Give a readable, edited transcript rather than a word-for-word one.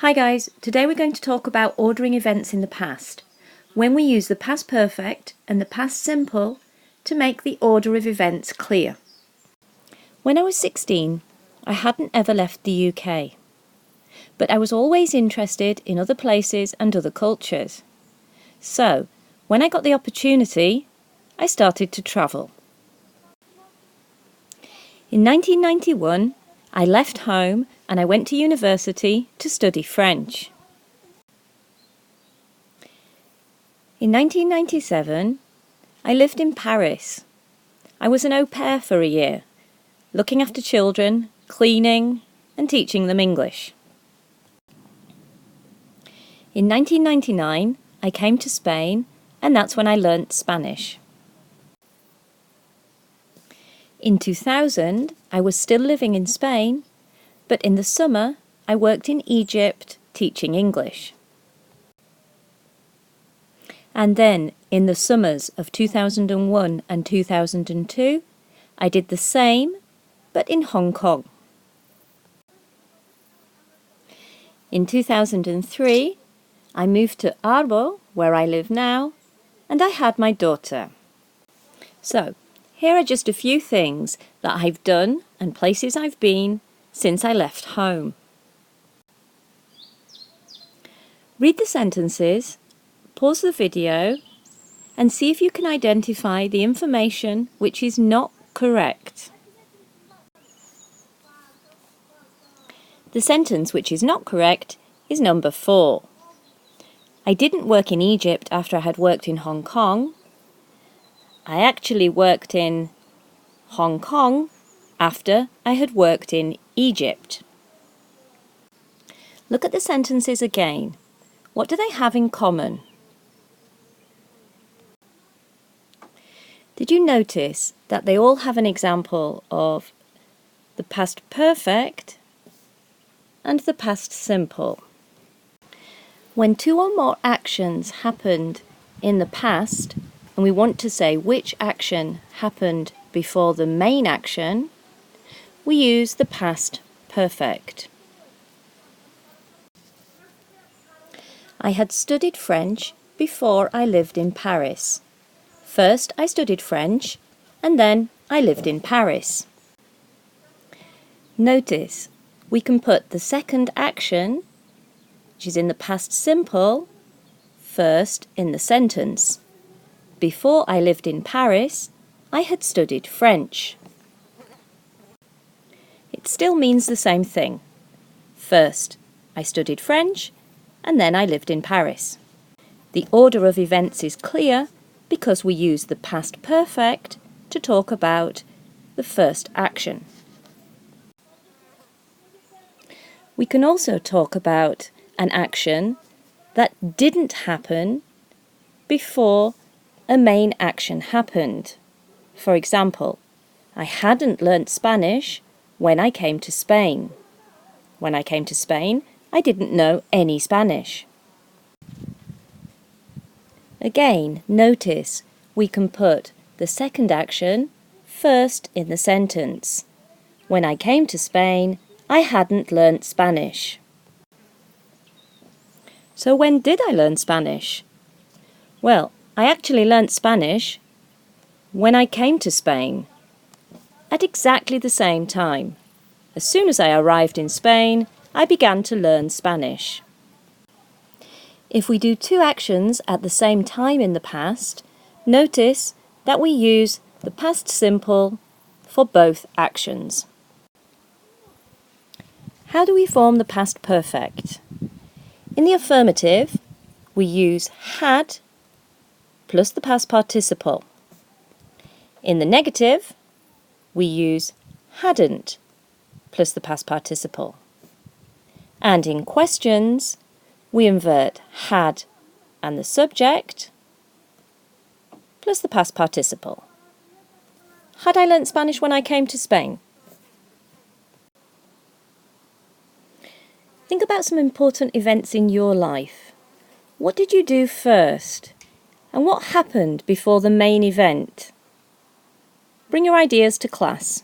Hi guys, today we're going to talk about ordering events in the past, when we use the past perfect and the past simple to make the order of events clear. When I was 16, I hadn't ever left the UK, but I was always interested in other places and other cultures. So, when I got the opportunity, I started to travel. In 1991, I left home and I went to university to study French. In 1997, I lived in Paris. I was an au pair for a year, looking after children, cleaning and teaching them English. In 1999, I came to Spain and that's when I learnt Spanish. In 2000, I was still living in Spain, but in the summer, I worked in Egypt teaching English. And then, in the summers of 2001 and 2002, I did the same, but in Hong Kong. In 2003, I moved to Arbo, where I live now, and I had my daughter. So, here are just a few things that I've done and places I've been since I left home. Read the sentences, pause the video, and see if you can identify the information which is not correct. The sentence which is not correct is number 4. I didn't work in Egypt after I had worked in Hong Kong. I actually worked in Hong Kong after I had worked in Egypt. Look at the sentences again. What do they have in common? Did you notice that they all have an example of the past perfect and the past simple? When two or more actions happened in the past, and we want to say which action happened before the main action, we use the past perfect. I had studied French before I lived in Paris. First I studied French and then I lived in Paris. Notice we can put the second action, which is in the past simple, first in the sentence. Before I lived in Paris, I had studied French. It still means the same thing. First, I studied French, and then I lived in Paris. The order of events is clear because we use the past perfect to talk about the first action. We can also talk about an action that didn't happen before a main action happened. For example, I hadn't learnt Spanish when I came to Spain. When I came to Spain, I didn't know any Spanish. Again, notice we can put the second action first in the sentence. When I came to Spain, I hadn't learnt Spanish. So when did I learn Spanish? Well, I actually learnt Spanish when I came to Spain, at exactly the same time. As soon as I arrived in Spain, I began to learn Spanish. If we do two actions at the same time in the past, notice that we use the past simple for both actions. How do we form the past perfect? In the affirmative, we use had plus the past participle. In the negative, we use hadn't plus the past participle. And in questions, we invert had and the subject plus the past participle. Had I learnt Spanish when I came to Spain? Think about some important events in your life. What did you do first? And what happened before the main event? Bring your ideas to class.